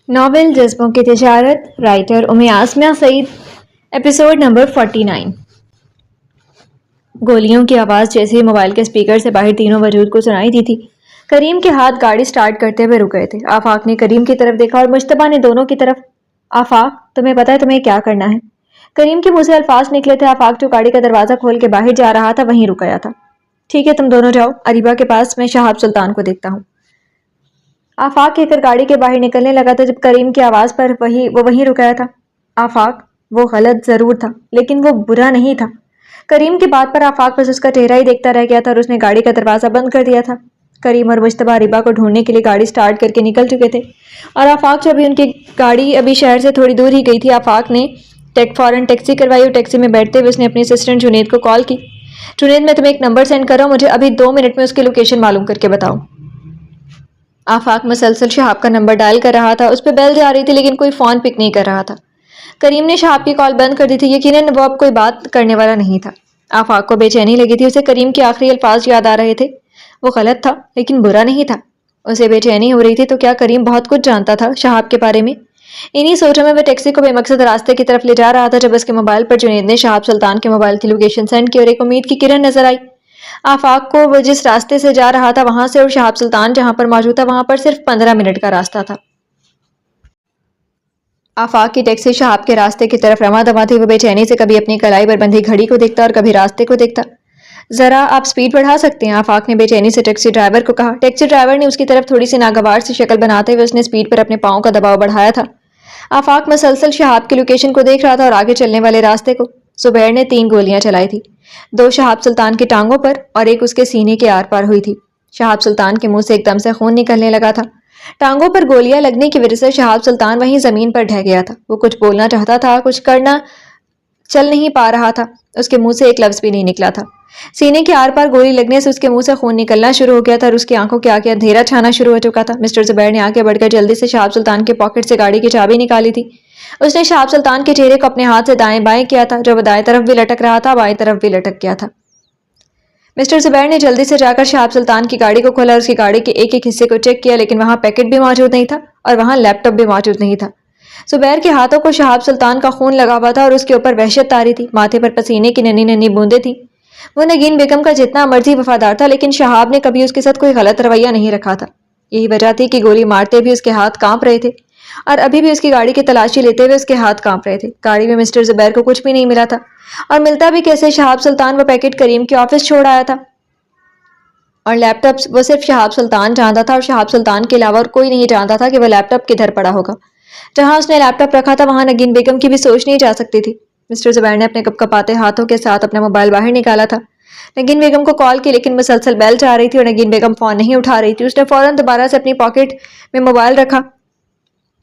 Novel جذبوں کی تجارت، writer آسمیہ سعید، episode number 49۔ گولیوں کی آواز جیسے ہی موبائل کے اسپیکر سے باہر تینوں وجود کو سنائی دی تھی، کریم کے ہاتھ گاڑی سٹارٹ کرتے ہوئے رک گئے تھے۔ آفاق نے کریم کی طرف دیکھا اور مجتبیٰ نے دونوں کی طرف۔ آفاق، تمہیں پتہ ہے تمہیں کیا کرنا ہے؟ کریم کے منہ سے الفاظ نکلے تھے۔ آفاق جو گاڑی کا دروازہ کھول کے باہر جا رہا تھا وہیں رک گیا تھا۔ ٹھیک ہے، تم دونوں جاؤ اریبہ کے پاس، میں شہاب سلطان کو دیکھتا ہوں۔ آفاق کہہ کر گاڑی کے باہر نکلنے لگا تھا جب کریم کی آواز پر وہ وہیں رک گیا تھا۔ آفاق، وہ غلط ضرور تھا لیکن وہ برا نہیں تھا۔ کریم کی بات پر آفاق بس اس کا چہرہ ہی دیکھتا رہ گیا تھا اور اس نے گاڑی کا دروازہ بند کر دیا تھا۔ کریم اور مجتبیٰ اریبہ کو ڈھونڈنے کے لیے گاڑی سٹارٹ کر کے نکل چکے تھے اور آفاق جب ان کی گاڑی ابھی شہر سے تھوڑی دور ہی گئی تھی، آفاق نے فوراً ٹیکسی کروائی اور ٹیکسی میں بیٹھتے ہوئے اس نے اپنی اسسٹنٹ جنید کو کال کی۔ جنید، میں تمہیں ایک نمبر سینڈ کر رہا ہوں، مجھے ابھی 2 منٹ میں اس کی لوکیشن معلوم کر کے بتاؤ۔ آفاق مسلسل شہاب کا نمبر ڈائل کر رہا تھا، اس پہ بیل جا رہی تھی لیکن کوئی فون پک نہیں کر رہا تھا۔ کریم نے شہاب کی کال بند کر دی تھی، یقیناً وہ اب کوئی بات کرنے والا نہیں تھا۔ آفاق کو بے چینی لگی تھی، اسے کریم کے آخری الفاظ یاد آ رہے تھے۔ وہ غلط تھا لیکن برا نہیں تھا۔ اسے بے چینی ہو رہی تھی تو کیا کریم بہت کچھ جانتا تھا شہاب کے بارے میں؟ انہی سوچوں میں وہ ٹیکسی کو بے مقصد راستے کی طرف لے جا رہا تھا جب اس کے موبائل پر جنید نے شہاب سلطان کے موبائل کی لوکیشن سینڈ کی اور ایک امید کی کرن نظر آئی۔ آفاق کو وہ جس راستے سے جا رہا تھا وہاں سے اور شہاب سلطان جہاں پر موجود تھا وہاں پر صرف 15 منٹ کا راستہ تھا۔ آفاق کی ٹیکسی شہاب کے راستے کی طرف رواں دواں تھی۔ وہ بے چینی سے کبھی اپنی کلائی پر بندھی گھڑی کو دیکھتا اور کبھی راستے کو دیکھتا۔ ذرا آپ سپیڈ بڑھا سکتے ہیں؟ آفاق نے بے چینی سے ٹیکسی ڈرائیور کو کہا۔ ٹیکسی ڈرائیور نے اس کی طرف تھوڑی سی ناگوار سی شکل بناتے ہوئے اس نے سپیڈ پر اپنے پاؤں کا دباؤ بڑھایا تھا۔ آفاق مسلسل شہاب کی لوکیشن کو دیکھ رہا تھا اور آگے چلنے والے راستے کو۔ زبیر نے 3 گولیاں چلائی تھی، 2 شہاب سلطان کی ٹانگوں پر اور ایک اس کے سینے کے آر پار ہوئی تھی۔ شہاب سلطان کے منہ سے ایک دم سے خون نکلنے لگا تھا۔ ٹانگوں پر گولیاں لگنے کی وجہ سے شہاب سلطان وہیں زمین پر ڈھہ گیا تھا۔ وہ کچھ بولنا چاہتا تھا، کچھ کرنا چل نہیں پا رہا تھا، اس کے منہ سے ایک لفظ بھی نہیں نکلا تھا۔ سینے کے آر پار گولی لگنے سے اس کے منہ سے خون نکلنا شروع ہو گیا تھا اور اس کی آنکھوں کے آگے اندھیرا چھانا شروع ہو چکا تھا۔ مسٹر زبیر نے آگے بڑھ کر جلدی سے شہاب سلطان کے پاکٹ سے گاڑی کی چابی نکالی تھی۔ اس نے شہاب سلطان کے چہرے کو اپنے ہاتھ سے دائیں بائیں کیا تھا، جو وہ دائیں طرف بھی لٹک رہا تھا بائیں طرف بھی لٹک گیا تھا۔ مسٹر زبیر نے جلدی سے جا کر شہاب سلطان کی گاڑی کو کھولا اور اس کی گاڑی کے ایک ایک حصے کو چیک کیا، لیکن وہاں پیکٹ بھی موجود نہیں تھا اور وہاں لیپ ٹاپ بھی موجود نہیں تھا۔ زبیر کے ہاتھوں کو شہاب سلطان کا خون لگا ہوا تھا اور اس کے اوپر وحشت طاری تھی، ماتھے پر پسینے کی ننھی ننھی بوندیں تھیں۔ وہ نگین بیگم کا جتنا مرضی وفادار تھا لیکن شہاب نے کبھی اس کے ساتھ کوئی غلط رویہ نہیں رکھا تھا۔ یہی وجہ تھی کہ گولی مارتے بھی اس کے ہاتھ کانپ رہے تھے اور ابھی بھی اس کی گاڑی کی تلاشی لیتے ہوئے اس کے ہاتھ کانپ رہے تھے۔ گاڑی میں مسٹر زبیر کو کچھ بھی نہیں ملا تھا اور ملتا بھی کیسے؟ شہاب سلطان وہ پیکٹ کریم کے آفس چھوڑ آیا تھا اور لیپ ٹاپ وہ صرف شہاب سلطان جانتا تھا اور شہاب سلطان کے علاوہ اور کوئی نہیں جانتا تھا کہ وہ لیپ ٹاپ کدھر پڑا ہوگا۔ جہاں اس نے لیپ ٹاپ رکھا تھا وہاں نگین بیگم کی بھی سوچ نہیں جا سکتی تھی۔ مسٹر زبیر نے اپنے کپکپاتے ہاتھوں کے ساتھ اپنا موبائل باہر نکالا تھا۔ نگین بیگم کو کال کی لیکن مسلسل بیل جا رہی تھی اور نگین بیگم فون نہیں اٹھا رہی تھی۔ اس نے فوراً دوبارہ سے اپنی پاکٹ میں موبائل رکھا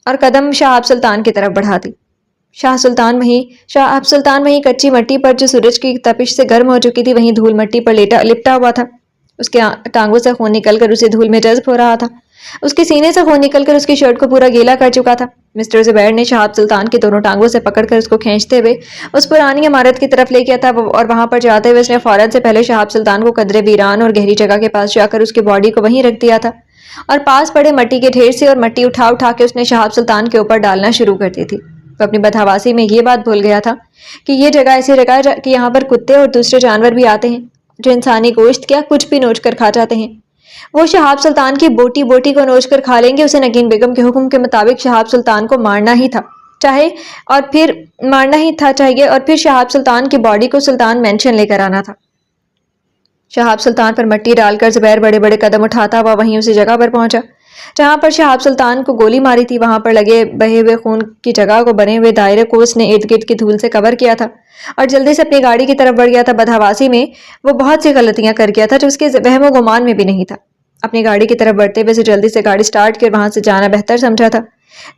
اور قدم شہاب سلطان کی طرف بڑھا دی۔ شہاب سلطان وہیں کچی مٹی پر جو سورج کی تپش سے گرم ہو چکی تھی وہیں دھول مٹی پر لپٹا ہوا تھا۔ اس کے ٹانگوں سے خون نکل کر اسے دھول میں جذب ہو رہا تھا۔ اس کے سینے سے خون نکل کر اس کی شرٹ کو پورا گیلا کر چکا تھا۔ مسٹر زبیر نے شہاب سلطان کی دونوں ٹانگوں سے پکڑ کر اس کو کھینچتے ہوئے اس پرانی عمارت کی طرف لے گیا تھا اور وہاں پر جاتے ہوئے اس نے فوراً سے پہلے شہاب سلطان کو قدرے ویران اور گہری جگہ کے پاس جا کر اس کی باڈی کو وہیں رکھ دیا تھا اور پاس پڑے مٹی کے ڈھیر سے اور مٹی اٹھا اٹھا کے اس نے شہاب سلطان کے اوپر ڈالنا شروع کر دی تھی۔ وہ اپنی بدحواسی میں یہ بات بھول گیا تھا کہ یہ جگہ ایسی جگہ ہے کہ یہاں پر کتے اور دوسرے جانور بھی آتے ہیں جو انسانی گوشت کیا کچھ بھی نوچ کر کھا جاتے ہیں۔ وہ شہاب سلطان کی بوٹی بوٹی کو نوچ کر کھا لیں گے۔ اسے نگین بیگم کے حکم کے مطابق شہاب سلطان کو مارنا ہی تھا چاہیے اور پھر شہاب سلطان کی باڈی کو سلطان مینشن لے کر آنا تھا۔ شہاب سلطان پر مٹی ڈال کر زبیر بڑے بڑے قدم اٹھاتا ہوا وہیں اسی جگہ پر پہنچا جہاں پر شہاب سلطان کو گولی ماری تھی۔ وہاں پر لگے بہے ہوئے خون کی جگہ کو بنے ہوئے دائرے کو اس نے ارد گرد کی دھول سے کور کیا تھا اور جلدی سے اپنی گاڑی کی طرف بڑھ گیا تھا۔ بدحواسی میں وہ بہت سی غلطیاں کر گیا تھا جو اس کے وہم و گمان میں بھی نہیں تھا۔ اپنی گاڑی کی طرف بڑھتے ہوئے جلدی سے گاڑی سٹارٹ کر وہاں سے جانا بہتر سمجھا تھا۔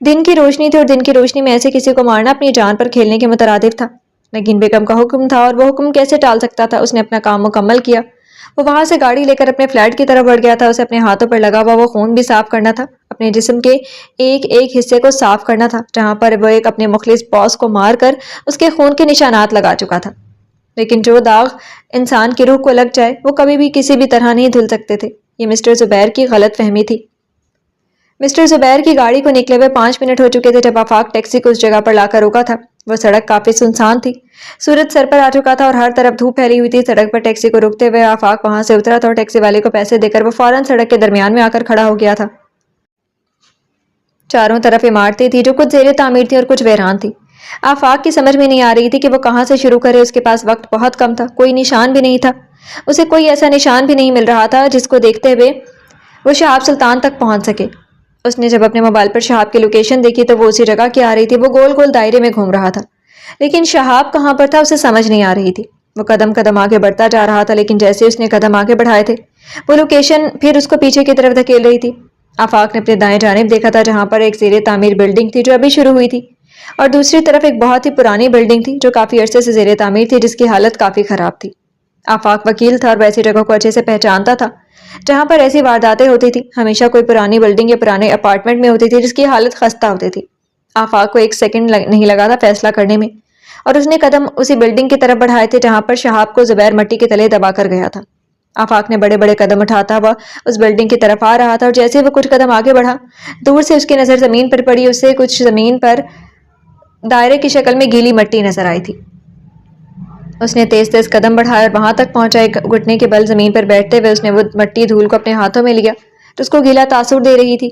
دن کی روشنی تھی اور دن کی روشنی میں ایسے کسی کو مارنا اپنی جان پر کھیلنے کے مترادف تھا۔ نگین بیگم کا حکم تھا اور وہ حکم کیسے ٹال سکتا تھا؟ اس نے اپنا کام مکمل کیا۔ وہ وہاں سے گاڑی لے کر اپنے فلیٹ کی طرف بڑھ گیا تھا۔ اسے اپنے ہاتھوں پر لگا ہوا وہ خون بھی صاف کرنا تھا، اپنے جسم کے ایک ایک حصے کو صاف کرنا تھا جہاں پر وہ ایک اپنے مخلص باس کو مار کر اس کے خون کے نشانات لگا چکا تھا۔ لیکن جو داغ انسان کی روح کو لگ جائے وہ کبھی بھی کسی بھی طرح نہیں دھل سکتے تھے۔ یہ مسٹر زبیر کی غلط فہمی تھی۔ مسٹر زبیر کی گاڑی کو نکلے ہوئے 5 منٹ ہو چکے تھے جب آفاق ٹیکسی کو اس جگہ پر لا کر روکا تھا۔ وہ سڑک کافی سنسان تھی، سورج سر پر آ چکا تھا اور ہر طرف دھوپ پھیلی ہوئی تھی۔ سڑک پر ٹیکسی کو روکتے ہوئے آفاق وہاں سے اترا تھا اور ٹیکسی والے کو پیسے دے کر وہ فوراً سڑک کے درمیان میں آ کر کھڑا ہو گیا تھا۔ چاروں طرف عمارتیں تھی جو کچھ زیر تعمیر تھی اور کچھ ویران تھی۔ آفاق کی سمجھ میں نہیں آ رہی تھی کہ وہ کہاں سے شروع کرے۔ اس کے پاس وقت بہت کم تھا، کوئی نشان بھی نہیں تھا، اسے کوئی ایسا نشان بھی نہیں مل رہا تھا جس کو دیکھتے ہوئے وہ شہاب سلطان تک پہنچ سکے۔ اس نے جب اپنے موبائل پر شہاب کی لوکیشن دیکھی تو وہ اسی جگہ کی آ رہی تھی۔ وہ گول گول دائرے میں گھوم رہا تھا لیکن شہاب کہاں پر تھا اسے سمجھ نہیں آ رہی تھی۔ وہ قدم قدم آگے بڑھتا جا رہا تھا لیکن جیسے اس نے قدم آگے بڑھائے تھے وہ لوکیشن پھر اس کو پیچھے کی طرف دھکیل رہی تھی۔ آفاق نے اپنے دائیں جانب دیکھا تھا جہاں پر ایک زیر تعمیر بلڈنگ تھی جو ابھی شروع ہوئی تھی، اور دوسری طرف ایک بہت ہی پرانی بلڈنگ تھی جو کافی عرصے سے زیر تعمیر تھی، جس کی حالت کافی خراب تھی۔ آفاق وکیل تھا اور ویسی جگہوں کو اچھے سے پہچانتا تھا جہاں پر ایسی وارداتیں ہوتی تھی۔ ہمیشہ کوئی پرانی بلڈنگ یا پرانے اپارٹمنٹ میں ہوتی تھی جس کی حالت خستہ ہوتی تھی۔ آفاق کو ایک سیکنڈ نہیں لگا تھا فیصلہ کرنے میں، اور اس نے قدم اسی بلڈنگ کی طرف بڑھائے تھے جہاں پر شہاب کو زبیر مٹی کے تلے دبا کر گیا تھا۔ آفاق نے بڑے بڑے قدم اٹھاتا ہوا اس بلڈنگ کی طرف آ رہا تھا، اور جیسے وہ کچھ قدم آگے بڑھا دور سے اس کی نظر زمین پر پڑی۔ اسے کچھ زمین پر دائرے کی شکل میں گیلی مٹی نظر آئی تھی۔ اس نے تیز تیز قدم بڑھایا اور وہاں تک پہنچا۔ ایک گھٹنے کے بل زمین پر بیٹھتے ہوئے اس نے وہ مٹی دھول کو اپنے ہاتھوں میں لیا تو اس کو گیلا تاثر دے رہی تھی۔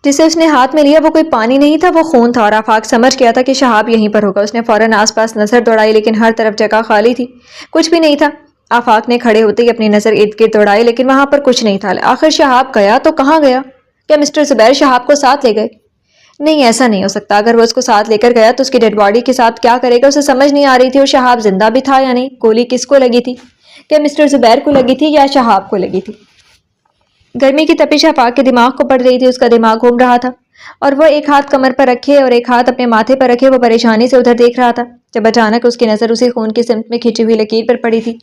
جسے اس نے ہاتھ میں لیا وہ کوئی پانی نہیں تھا، وہ خون تھا، اور آفاق سمجھ گیا تھا کہ شہاب یہیں پر ہوگا۔ اس نے فوراً آس پاس نظر دوڑائی لیکن ہر طرف جگہ خالی تھی، کچھ بھی نہیں تھا۔ آفاق نے کھڑے ہوتے ہی اپنی نظر ارد گرد دوڑائی لیکن وہاں پر کچھ نہیں تھا۔ آخر شہاب گیا تو کہاں گیا؟ کیا مسٹر زبیر شہاب کو ساتھ لے گئے؟ نہیں، ایسا نہیں ہو سکتا۔ اگر وہ اس کو ساتھ لے کر گیا تو اس کی ڈیڈ باڈی کے ساتھ کیا کرے گا؟ اسے سمجھ نہیں آ رہی تھی اور شہاب زندہ بھی تھا یا نہیں۔ گولی کس کو لگی تھی؟ کیا مسٹر زبیر کو لگی تھی یا شہاب کو لگی تھی؟ گرمی کی تپش آفاق کے دماغ کو پڑ رہی تھی، اس کا دماغ گھوم رہا تھا اور وہ ایک ہاتھ کمر پر رکھے اور ایک ہاتھ اپنے ماتھے پر رکھے وہ پریشانی سے ادھر دیکھ رہا تھا، جب اچانک اس کی نظر اسی خون کی سمت میں کھینچی ہوئی لکیر پر پڑی تھی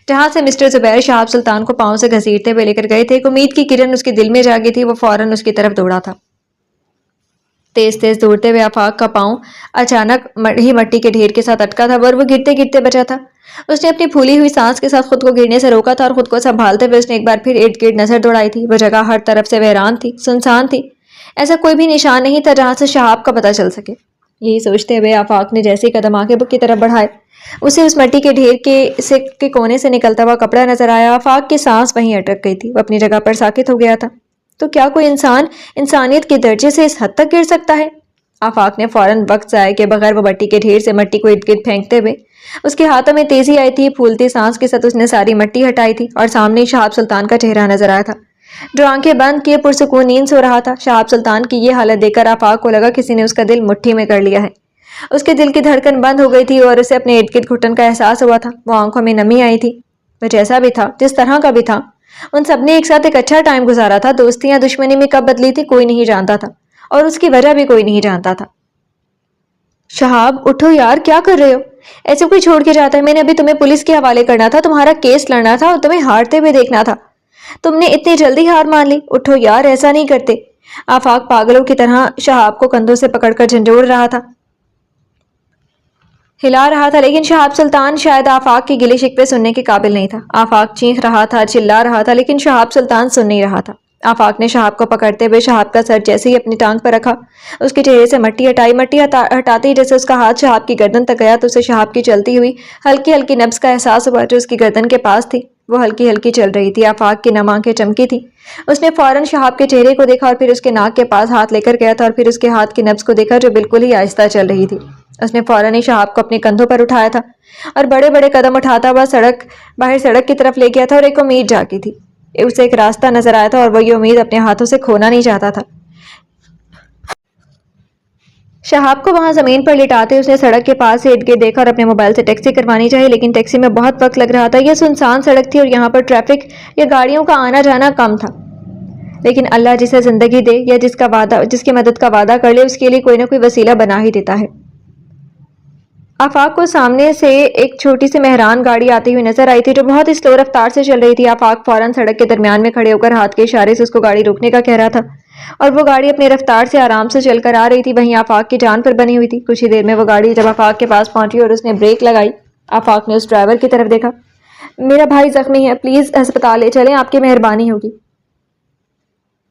جہاں سے مسٹر زبیر شہاب سلطان کو پاؤں سے گھسیٹتے ہوئے لے کر گئے تھے۔ ایک امید کی کرن اس کے دل میں جاگی تھی، وہ فوراً اس کی طرف دوڑا تھا۔ تیز تیز دوڑتے ہوئے آفاق کا پاؤں اچانک ہی مٹی کے ڈھیر کے ساتھ اٹکا تھا اور وہ گرتے گرتے بچا تھا۔ اس نے اپنی پھولی ہوئی سانس کے ساتھ خود کو گرنے سے روکا تھا اور خود کو سنبھالتے ہوئے اس نے ایک بار پھر ارد گرد نظر دوڑائی تھی۔ وہ جگہ ہر طرف سے ویران تھی، سنسان تھی، ایسا کوئی بھی نشان نہیں تھا جہاں سے شہاب کا پتہ چل سکے۔ یہی سوچتے ہوئے آفاق نے جیسے ہی قدم آگے کی طرف بڑھائے اسے اس مٹی کے ڈھیر کے کونے سے نکلتا ہوا کپڑا نظر آیا۔ آفاق کی سانس وہیں اٹک گئی تھی، وہ اپنی جگہ پر ساکت ہو گیا تھا۔ تو کیا کوئی انسان انسانیت کے درجے سے اس حد تک گر سکتا ہے؟ آفاق نے فوراً وقت ضائع کے بغیر وہ مٹی کے ڈھیر سے مٹی کو ارد گرد پھینکتے ہوئے اس کے ہاتھوں میں تیزی آئی تھی۔ پھولتی سانس کے ساتھ اس نے ساری مٹی ہٹائی تھی اور سامنے شہاب سلطان کا چہرہ نظر آیا تھا جو آنکھیں بند کیے پرسکون نیند سو رہا تھا۔ شہاب سلطان کی یہ حالت دیکھ کر آفاق کو لگا کسی نے اس کا دل مٹھی میں کر لیا ہے۔ اس کے دل کی دھڑکن بند ہو گئی تھی اور اسے اپنے ارد گرد گھٹن کا احساس ہوا تھا۔ وہ آنکھوں میں نمی آئی تھی۔ وہ جیسا بھی تھا، جس طرح کا بھی تھا، ان سب نے ایک ساتھ ایک اچھا ٹائم گزارا تھا۔ دوستی یا دشمنی میں کب بدلی تھی کوئی نہیں جانتا تھا اور اس کی وجہ بھی کوئی نہیں جانتا تھا۔ شہاب اٹھو یار، کیا کر رہے ہو؟ ایسے کوئی چھوڑ کے جاتا ہے؟ میں نے ابھی تمہیں پولیس کے حوالے کرنا تھا، تمہارا کیس لڑنا تھا اور تمہیں ہارتے ہوئے دیکھنا تھا، تم نے اتنی جلدی ہار مان لی۔ اٹھو یار، ایسا نہیں کرتے۔ آفاق پاگلوں کی طرح شہاب کو کندھوں سے پکڑ کر جھنجھوڑ رہا تھا، ہلا رہا تھا، لیکن شہاب سلطان شاید آفاق کی گلے شکوے سننے کے قابل نہیں تھا۔ آفاق چیخ رہا تھا، چلا رہا تھا، لیکن شہاب سلطان سن نہیں رہا تھا۔ آفاق نے شہاب کو پکڑتے ہوئے شہاب کا سر جیسے ہی اپنی ٹانگ پر رکھا اس کے چہرے سے مٹی ہٹائی۔ مٹی ہٹاتے ہی جیسے اس کا ہاتھ شہاب کی گردن تک گیا تو اسے شہاب کی چلتی ہوئی ہلکی ہلکی نبض کا احساس ہوا جو اس کی گردن کے پاس تھی، وہ ہلکی ہلکی چل رہی تھی۔ آفاق کی نم آنکھیں چمکی تھی، اس نے فوراً شہاب کے چہرے کو دیکھا اور پھر اس کے ناک کے پاس ہاتھ لے کر گیا تھا اور پھر اس کے ہاتھ کی نبض کو دیکھا جو بالکل ہی آہستہ چل رہی تھی۔ اس نے فوراً ہی شہاب کو اپنے کندھوں پر اٹھایا تھا اور بڑے بڑے قدم اٹھاتا ہوا باہر سڑک کی طرف لے گیا تھا، اور ایک امید جاگی تھی، اسے ایک راستہ نظر آیا تھا اور وہ یہ امید اپنے ہاتھوں سے کھونا نہیں چاہتا تھا۔ شہاب کو وہاں زمین پر لٹاتے اس نے سڑک کے پاس سے ارد گرد دیکھا اور اپنے موبائل سے ٹیکسی کروانی چاہی، لیکن ٹیکسی میں بہت وقت لگ رہا تھا۔ یہ سنسان سڑک تھی اور یہاں پر ٹریفک یا گاڑیوں کا آنا جانا کم تھا، لیکن اللہ جسے زندگی دے یا جس کی مدد کا وعدہ کر لے اس کے لیے کوئی نہ کوئی وسیلہ بنا ہی دیتا ہے۔ آفاق کو سامنے سے ایک چھوٹی سی مہران گاڑی آتی ہوئی نظر آئی تھی جو بہت ہی سلو رفتار سے چل رہی تھی۔ آفاق فوراً سڑک کے درمیان میں کھڑے ہو کر ہاتھ کے اشارے سے اس کو گاڑی روکنے کا کہہ رہا تھا اور وہ گاڑی اپنی رفتار سے آرام سے چل کر آ رہی تھی، وہیں آفاق کی جان پر بنی ہوئی تھی۔ کچھ ہی دیر میں وہ گاڑی جب آفاق کے پاس پہنچی اور اس نے بریک لگائی، آفاق نے اس ڈرائیور کی طرف دیکھا۔ میرا بھائی زخمی ہے، پلیز ہسپتال لے چلیں، آپ کی مہربانی ہوگی۔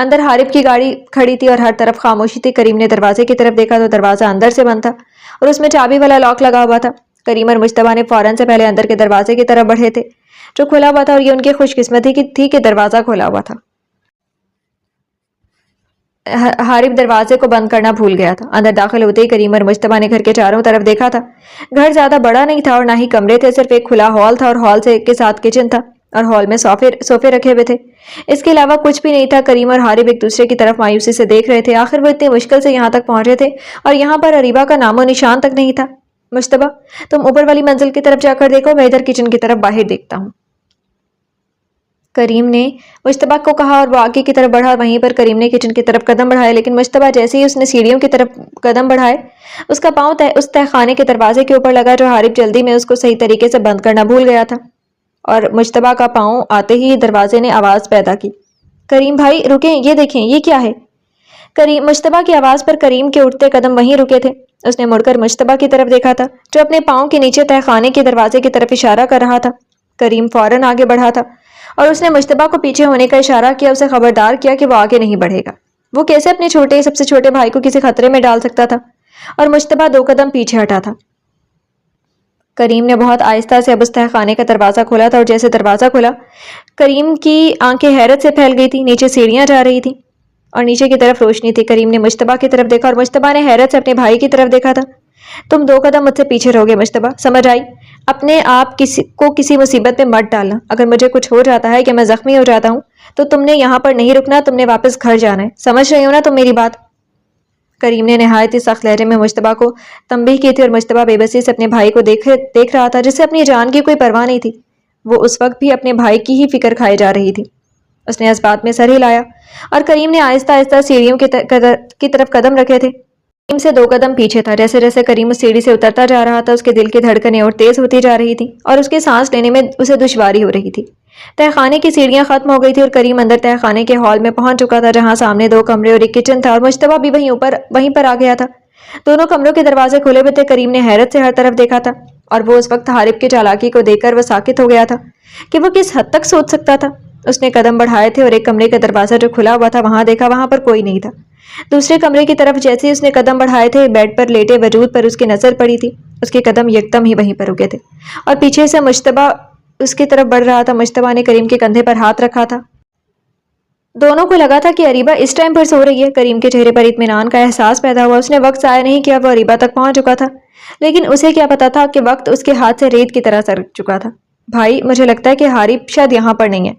اندر حارب کی گاڑی کھڑی تھی اور ہر طرف خاموشی تھی۔ کریم نے دروازے کی طرف دیکھا تو دروازہ اندر سے بند تھا اور اس میں چابی والا لاک لگا ہوا تھا۔ کریم اور مشتبہ نے فوراً سے پہلے اندر کے دروازے کی طرف بڑھے تھے جو کھلا ہوا تھا، اور یہ ان کی خوش قسمتی تھی کہ دروازہ کھلا ہوا تھا۔ حارب دروازے کو بند کرنا بھول گیا تھا۔ اندر داخل ہوتے ہی کریم اور مشتبہ نے گھر کے چاروں طرف دیکھا تھا۔ گھر زیادہ بڑا نہیں تھا اور نہ ہی کمرے تھے، صرف ایک کھلا ہال تھا اور ہال سے کے ساتھ کچن تھا اور ہال میں صوفے رکھے ہوئے تھے۔ اس کے علاوہ کچھ بھی نہیں تھا۔ کریم اور حارب ایک دوسرے کی طرف مایوسی سے دیکھ رہے تھے۔ آخر وہ اتنی مشکل سے یہاں تک پہنچے تھے اور یہاں پر اریبہ کا نام و نشان تک نہیں تھا۔ مشتبہ تم اوپر والی منزل کی طرف جا کر دیکھو، میں ادھر کچن کی طرف باہر دیکھتا ہوں۔ کریم نے مشتبہ کو کہا اور وہ آگے کی طرف بڑھا۔ وہیں پر کریم نے کچن کی طرف قدم بڑھائے، لیکن مشتبہ جیسے ہی اس نے سیڑھیوں کی طرف قدم بڑھائے اس کا پاؤں اس تہہ خانے کے دروازے کے اوپر لگا جو حارب جلدی میں اس کو صحیح طریقے سے بند کرنا بھول گیا تھا، اور مشتبہ کا پاؤں آتے ہی دروازے نے آواز پیدا کی، کریم بھائی رکیں، یہ دیکھیں یہ کیا ہے۔ مشتبہ کی آواز پر کریم کے اٹھتے قدم وہیں رکے تھے۔ اس نے مڑ کر مشتبہ کی طرف دیکھا تھا جو اپنے پاؤں کے نیچے تہہ خانے کے دروازے کی طرف اشارہ کر رہا تھا۔ کریم فوراً آگے بڑھا تھا اور اس نے مشتبہ کو پیچھے ہونے کا اشارہ کیا، اسے خبردار کیا کہ وہ آگے نہیں بڑھے گا۔ وہ کیسے اپنے سب سے چھوٹے بھائی کو کسی خطرے میں ڈال سکتا تھا، اور مشتبہ 2 قدم پیچھے ہٹا تھا۔ کریم نے بہت آہستہ سے اب اس تہہ خانے کا دروازہ کھولا تھا، اور جیسے دروازہ کھلا کریم کی آنکھیں حیرت سے پھیل گئی تھی۔ نیچے سیڑھیاں جا رہی تھیں اور نیچے کی طرف روشنی تھی۔ کریم نے مشتبہ کی طرف دیکھا اور مشتبہ نے حیرت سے اپنے بھائی کی طرف دیکھا تھا۔ تم 2 قدم مجھ سے پیچھے رہو گے مشتبہ، سمجھ آئی؟ اپنے آپ کسی مصیبت میں مت ڈالنا۔ اگر مجھے کچھ ہو جاتا ہے کہ میں زخمی ہو جاتا ہوں تو تم نے یہاں پر نہیں رکنا، تم نے واپس گھر جانا ہے، سمجھ رہی ہو نا تم میری بات؟ کریم نے نہایت ہی سخت لہجے میں مشتبہ کو تنبیہ کی تھی، اور مشتبہ بے بسی سے اپنے بھائی کو دیکھ رہا تھا جسے اپنی جان کی کوئی پرواہ نہیں تھی۔ وہ اس وقت بھی اپنے بھائی کی ہی فکر کھائے جا رہی تھی۔ اس نے اس بات میں سر ہلایا اور کریم نے آہستہ آہستہ سیڑھیوں کی طرف قدم رکھے تھے۔ کریم سے 2 قدم پیچھے تھا۔ جیسے جیسے کریم اس سیڑھی سے اترتا جا رہا تھا اس کے دل کی دھڑکنیں اور تیز ہوتی جا رہی تھیں اور اس کے سانس لینے میں اسے دشواری ہو رہی تھی۔ تہہ خانے کی سیڑھیاں ختم ہو گئی تھی اور کریم اندر تہہ خانے کے ہال میں پہنچ چکا تھا جہاں سامنے 2 کمرے اور ایک کچن تھا، اور مشتبہ بھی وہیں پر آ گیا تھا۔ دونوں کمروں کے دروازے کھلے ہوئے تھے۔ کریم نے حیرت سے ہر طرف دیکھا تھا اور وہ اس وقت حارب کی چالاکی کو دیکھ کر وہ ساکت ہو گیا تھا کہ وہ کس حد تک سوچ سکتا تھا۔ اس نے قدم بڑھائے تھے اور ایک کمرے کا دروازہ جو کھلا ہوا تھا وہاں دیکھا، وہاں پر کوئی نہیں تھا۔ دوسرے کمرے کی طرف جیسے ہی اس نے قدم بڑھائے تھے بیڈ پر لیٹے وجود پر اس کی نظر پڑی تھی۔ اس کے قدم یکدم ہی وہیں پر رکے تھے اور پیچھے سے مشتبہ اس کی طرف بڑھ رہا تھا۔ مشتبہ نے کریم کے کندھے پر ہاتھ رکھا تھا۔ دونوں کو لگا تھا کہ اریبہ اس ٹائم پر سو رہی ہے۔ کریم کے چہرے پر اطمینان کا احساس پیدا ہوا۔ اس نے وقت ضائع نہیں کیا، وہ اریبہ تک پہنچ چکا تھا، لیکن اسے کیا پتا تھا کہ وقت اس کے ہاتھ سے ریت کی طرح سرک چکا تھا۔ بھائی مجھے لگتا ہے کہ حارب شاید یہاں پر نہیں ہے،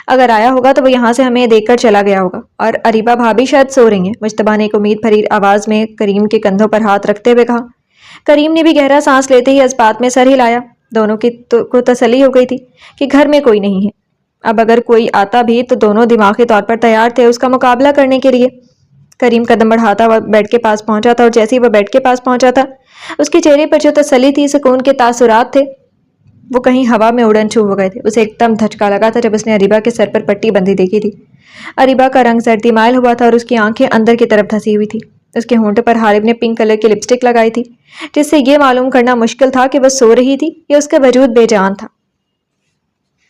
اگر آیا ہوگا تو وہ یہاں سے ہمیں دیکھ کر چلا گیا ہوگا، اور اریبہ بھابھی شاید سو رہی ہیں، مشتبہ نے ایک امید بھری آواز میں کریم کے کندھوں پر ہاتھ رکھتے ہوئے کہا۔ کریم نے بھی گہرا سانس لیتے ہی اس بات میں سر ہلایا۔ دونوں کو تسلی ہو گئی تھی کہ گھر میں کوئی نہیں ہے۔ اب اگر کوئی آتا بھی تو دونوں دماغی طور پر تیار تھے اس کا مقابلہ کرنے کے لیے۔ کریم قدم بڑھاتا ہوا بیڈ کے پاس پہنچا تھا، اور جیسے ہی وہ بیڈ کے پاس پہنچا تھا اس کے چہرے پر جو تسلی تھی، سکون کے تاثرات تھے، وہ کہیں ہوا میں اڑن چھو ہو گئے تھے۔ اسے ایک دم دھچکا لگا تھا جب اس نے اریبہ کے سر پر پٹی بندھی دیکھی تھی۔ اریبہ کا رنگ زردی مائل ہوا تھا اور اس کی آنکھیں اندر کی طرف دھسی ہوئی تھی۔ اس کے ہونٹ پر حارب نے پنک کلر کی لپسٹک لگائی تھی جس سے یہ معلوم کرنا مشکل تھا کہ وہ سو رہی تھی یا اس کا وجود بے جان تھا۔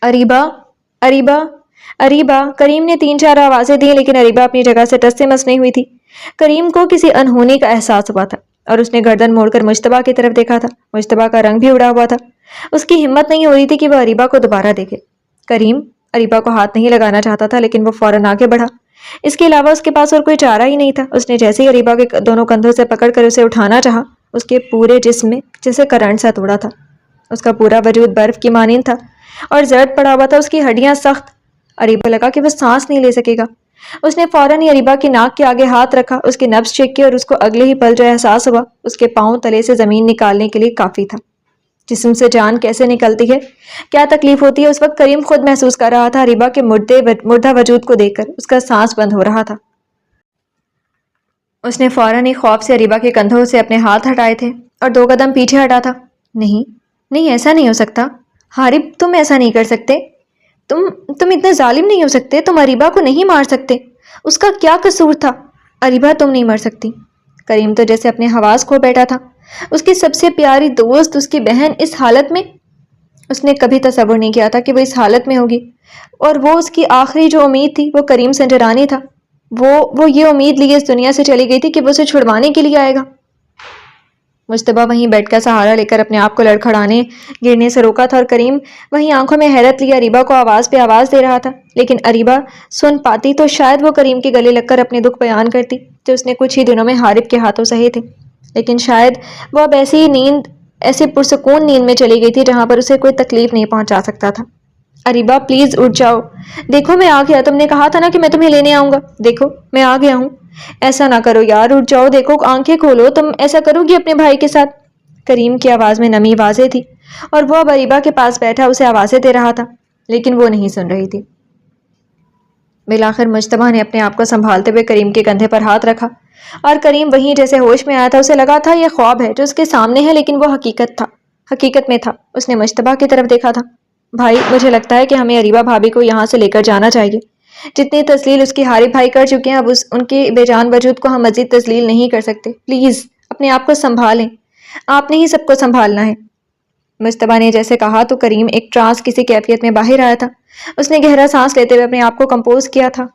اریبہ، اریبہ، اریبہ، کریم نے 3-4 آوازیں دیں لیکن اریبہ اپنی جگہ سے ٹس سے مس نہیں ہوئی تھی۔ کریم کو کسی انہونی کا احساس ہوا تھا اور اس نے گردن موڑ کر مشتبہ کی طرف دیکھا تھا۔ مشتبہ کا رنگ بھی اڑا ہوا تھا۔ اس کی ہمت نہیں ہو رہی تھی کہ وہ اریبہ کو دوبارہ دیکھے۔ کریم اریبہ کو ہاتھ نہیں لگانا چاہتا تھا لیکن وہ فوراً آگے بڑھا۔ اس کے علاوہ اس کے پاس اور کوئی چارہ ہی نہیں تھا۔ اس نے جیسے ہی اریبہ کے دونوں کندھوں سے پکڑ کر اسے اٹھانا چاہا، اس کے پورے جسم میں جیسے کرنٹ سا توڑا تھا۔ اس کا پورا وجود برف کی مانند تھا اور زرد پڑا ہوا تھا، اس کی ہڈیاں سخت۔ اریبہ لگا کہ وہ سانس نہیں لے سکے گا۔ اس نے فوراً ہی اریبہ کی ناک کے آگے ہاتھ رکھا، اس کے نبض چیک کیا اور اس کو اگلے ہی پل جو احساس ہوا اس کے پاؤں تلے سے زمین نکالنے کے لیے کافی تھا۔ جسم سے جان کیسے نکلتی ہے، کیا تکلیف ہوتی ہے، اس وقت کریم خود محسوس کر رہا تھا۔ اریبہ کے مردہ وجود کو دیکھ کر اس کا سانس بند ہو رہا تھا۔ اس نے فوراً ہی خوف سے اریبہ کے کندھوں سے اپنے ہاتھ ہٹائے تھے اور 2 قدم پیچھے ہٹا تھا۔ نہیں ایسا نہیں ہو سکتا حارب، تم ایسا نہیں کر سکتے، تم اتنے ظالم نہیں ہو سکتے، تم اریبہ کو نہیں مار سکتے، اس کا کیا قصور تھا؟ اریبہ تم نہیں مر سکتی۔ کریم تو جیسے اپنے حواس کھو بیٹھا تھا۔ اس کی سب سے پیاری دوست، اس کی بہن اس حالت میں، اس نے کبھی تصور نہیں کیا تھا کہ وہ اس حالت میں ہوگی، اور وہ اس کی آخری جو امید تھی وہ کریم سنجرانی تھا۔ وہ یہ امید لیے اس دنیا سے چلی گئی تھی کہ وہ اسے چھڑوانے کے لیے آئے گا۔ مجتبیٰ وہیں بیڈ کا سہارا لے کر اپنے آپ کو لڑکھڑانے گرنے سے روکا تھا، اور کریم وہیں آنکھوں میں حیرت لیے اریبہ کو آواز پہ آواز دے رہا تھا، لیکن اریبہ سن پاتی تو شاید وہ کریم کے گلے لگ کر اپنے دکھ بیان کرتی جو اس نے کچھ ہی دنوں میں حارب کے ہاتھوں سہے تھے، لیکن شاید وہ اب ایسی پرسکون نیند میں چلی گئی تھی جہاں پر اسے کوئی تکلیف نہیں پہنچا سکتا تھا۔ اریبہ پلیز اٹھ جاؤ، دیکھو میں آ گیا، تم نے کہا تھا نا کہ میں تمہیں لینے آؤں گا، دیکھو میں آ گیا ہوں، ایسا نہ کرو یار، اٹھ جاؤ، دیکھو آنکھیں کھولو، تم ایسا کرو گی اپنے بھائی کے ساتھ؟ کریم کی آواز میں نمی واضح تھی اور وہ اب اریبہ کے پاس بیٹھا اسے آوازیں دے رہا تھا، لیکن وہ نہیں سن رہی تھی۔ بالآخر مجتبیٰ نے اپنے آپ کو سنبھالتے ہوئے کریم کے کندھے پر ہاتھ رکھا اور کریم وہیں جیسے ہوش میں آیا تھا، اسے لگا تھا یہ خواب ہے جو اس کے سامنے ہے، لیکن وہ حقیقت میں تھا۔ اس نے مجتبیٰ کی طرف دیکھا تھا۔ بھائی مجھے لگتا ہے کہ ہمیں اریبہ بھابھی کو یہاں سے لے کر جانا چاہیے، جتنی تذلیل اس کی حارب بھائی کر چکے ہیں اب ان کے بے جان وجود کو ہم مزید تذلیل نہیں کر سکتے، پلیز اپنے آپ کو سنبھالیں، آپ نے ہی سب کو سنبھالنا ہے۔ مجتبیٰ نے جیسے کہا تو کریم ایک ٹرانس کسی کیفیت میں باہر آیا تھا، اس نے گہرا سانس لیتے ہوئے اپنے آپ کو کمپوز کیا تھا،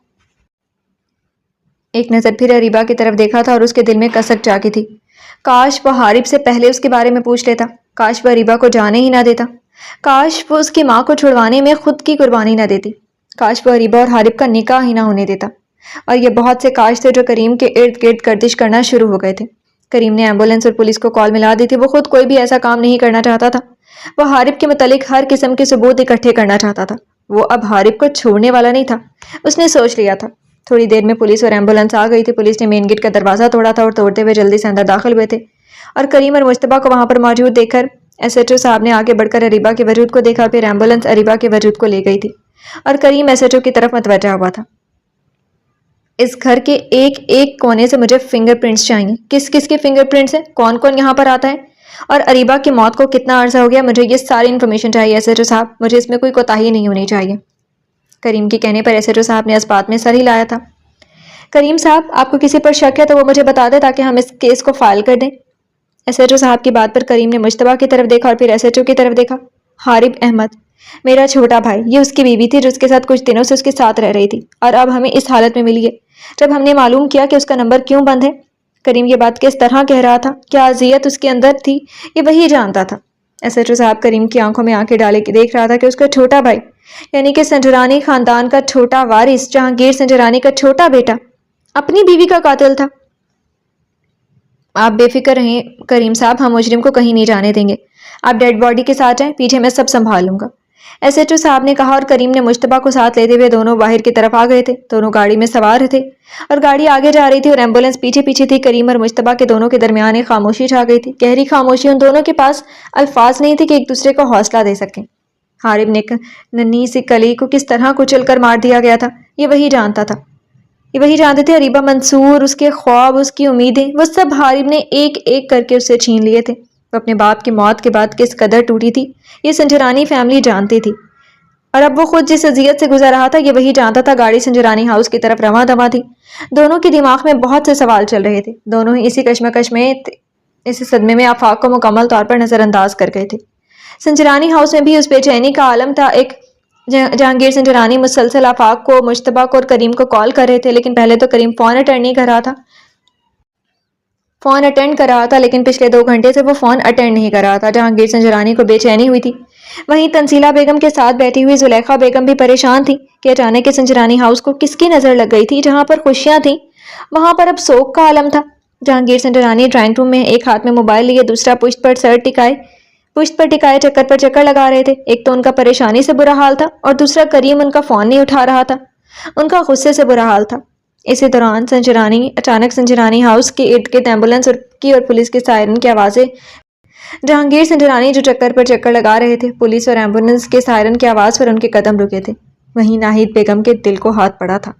ایک نظر پھر اریبہ کی طرف دیکھا تھا اور اس کے دل میں کسک جاگی تھی، کاش وہ حارب سے پہلے اس کے بارے میں پوچھ لیتا، کاش وہ اریبہ کو جانے ہی نہ دیتا، کاش وہ اس کی ماں کو چھڑوانے میں خود کی قربانی نہ دیتی، کاش وہ اریبہ اور حارب کا نکاح ہی نہ ہونے دیتا۔ اور یہ بہت سے کاش تھے جو کریم کے ارد گرد گردش کرنا شروع ہو گئے تھے۔ کریم نے ایمبولینس اور پولیس کو کال ملا دی تھی، وہ خود کوئی بھی ایسا کام نہیں کرنا چاہتا تھا، وہ حارب کے متعلق ہر قسم کے ثبوت اکٹھے کرنا چاہتا تھا، وہ اب حارب کو چھوڑنے والا نہیں تھا، اس نے سوچ لیا تھا۔ تھوڑی دیر میں پولیس اور ایمبولینس آ گئی تھی، پولیس نے مین گیٹ کا دروازہ توڑا تھا اور توڑتے ہوئے جلدی سے اندر داخل ہوئے تھے، اور کریم اور مجتبیٰ کو وہاں پر موجود دیکھ کر ایس ایچ او صاحب نے آگے بڑھ کر اریبہ کے وجود کو دیکھا، پھر ایمبولینس اریبہ کے وجود کو لے گئی تھی اور کریم ایس ایچ او کی طرف متوجہ ہوا تھا۔ اس گھر کے ایک ایک کونے سے مجھے فنگر پرنٹس چاہیے، کس کس کے فنگر پرنٹس ہیں، کون کون یہاں پر آتا ہے، اور اریبہ کی موت کو کتنا عرصہ ہو گیا، مجھے یہ ساری انفارمیشن چاہیے ایس ایچ او صاحب، مجھے اس میں کوئی کوتاہی نہیں ہونی چاہیے۔ کریم کے کہنے پر ایس ایچ او صاحب نے اس بات میں سر ہلایا تھا۔ کریم صاحب آپ کو کسی پر شک ہے تو وہ مجھے بتا دیں تاکہ ہم اس کیس کو فائل کر دیں۔ ایس ایچ او صاحب کی بات پر کریم نے مجتبیٰ کی طرف دیکھا اور پھر ایس ایچ او کی طرف دیکھا۔ حارب احمد میرا چھوٹا بھائی، یہ اس کی بیوی تھی جو اس کے ساتھ کچھ دنوں سے اس کے ساتھ رہ رہی تھی اور اب ہمیں اس حالت میں ملی ہے۔ جب ہم نے معلوم کیا کہ اس کا نمبر کیوں بند ہے، کریم یہ بات کس طرح کہہ رہا تھا، کیا اذیت اس کے اندر تھی، یہ وہی جانتا تھا۔ ایس ایچ او صاحب کریم کی آنکھوں میں آنکھیں ڈالے دیکھ رہا تھا کہ اس کا چھوٹا بھائی، یعنی کہ سنجرانی خاندان کا چھوٹا وارث جہانگیر سنجرانی کا چھوٹا بیٹا، اپنی بیوی کا قاتل تھا۔ آپ بے فکر رہیں کریم صاحب، ہم مجرم کو کہیں نہیں جانے دیں گے، آپ ڈیڈ باڈی کے ساتھ جائیں، پیچھے میں سب سنبھال لوں گا، ایس ایچ او صاحب نے کہا، اور کریم نے مجتبیٰ کو ساتھ لیتے ہوئے دونوں باہر کی طرف آ گئے تھے۔ دونوں گاڑی میں سوار تھے اور گاڑی آگے جا رہی تھی اور ایمبولینس پیچھے پیچھے تھی۔ کریم اور مجتبیٰ کے دونوں کے درمیان ایک خاموشی چھا گئی تھی، گہری خاموشی، ان دونوں کے پاس الفاظ نہیں تھے کہ ایک دوسرے کو حوصلہ دے سکیں۔ حارب نے ننھی سی کلی کو کس طرح کچل کر مار دیا گیا تھا، یہ وہی جانتا تھا، یہ وہی جانتے تھے۔ اریبہ منصور، اس کے خواب، اس کی امیدیں، وہ سب حارب نے ایک ایک کر کے اس سے چھین لیے تھے۔ وہ اپنے باپ کی موت کے بعد کس قدر ٹوٹی تھی یہ سنجرانی فیملی جانتی تھی، اور اب وہ خود جس اذیت سے گزر رہا تھا یہ وہی جانتا تھا۔ گاڑی سنجرانی ہاؤس کی طرف رواں دواں تھی، دونوں کے دماغ میں بہت سے سوال چل رہے تھے، دونوں ہی اسی کشمکش میں، اسی صدمے میں آفاق کو مکمل طور پر نظر انداز کر گئے تھے۔ سنجرانی ہاؤس میں بھی اس بے چینی کا عالم تھا۔ ایک جہانگیر سنجرانی مسلسل آفاق کو، مجتبیٰ کو اور کریم کو کال کر رہے تھے، لیکن پہلے تو کریم فون اٹینڈ کر رہا تھا، لیکن پچھلے 2 گھنٹے سے وہ فون اٹینڈ نہیں کر رہا تھا۔ جہانگیر سنجرانی کو بے چینی ہوئی تھی، وہیں تنزیلہ بیگم کے ساتھ بیٹھی ہوئی زلیخا بیگم بھی پریشان تھی کہ اچانک سنجرانی ہاؤس کو کس کی نظر لگ گئی تھی، جہاں پر خوشیاں تھیں وہاں پر اب سوگ کا عالم تھا۔ جہانگیر سنجرانی ڈرائنگ روم میں ایک ہاتھ میں موبائل لیے، دوسرا پشت پر ٹکائے چکر پر چکر لگا رہے تھے۔ ایک تو ان کا پریشانی سے برا حال تھا اور دوسرا کریم ان کا فون نہیں اٹھا رہا تھا، ان کا غصے سے برا حال تھا۔ اسی دوران اچانک سنجرانی ہاؤس کے ارد گرد ایمبولینس اور پولیس کے سائرن کی آوازیں، جہانگیر سنجرانی جو چکر پر چکر لگا رہے تھے، پولیس اور ایمبولینس کے سائرن کی آواز پر ان کے قدم رکے تھے۔ وہیں ناہید بیگم کے دل کو ہاتھ پڑا تھا۔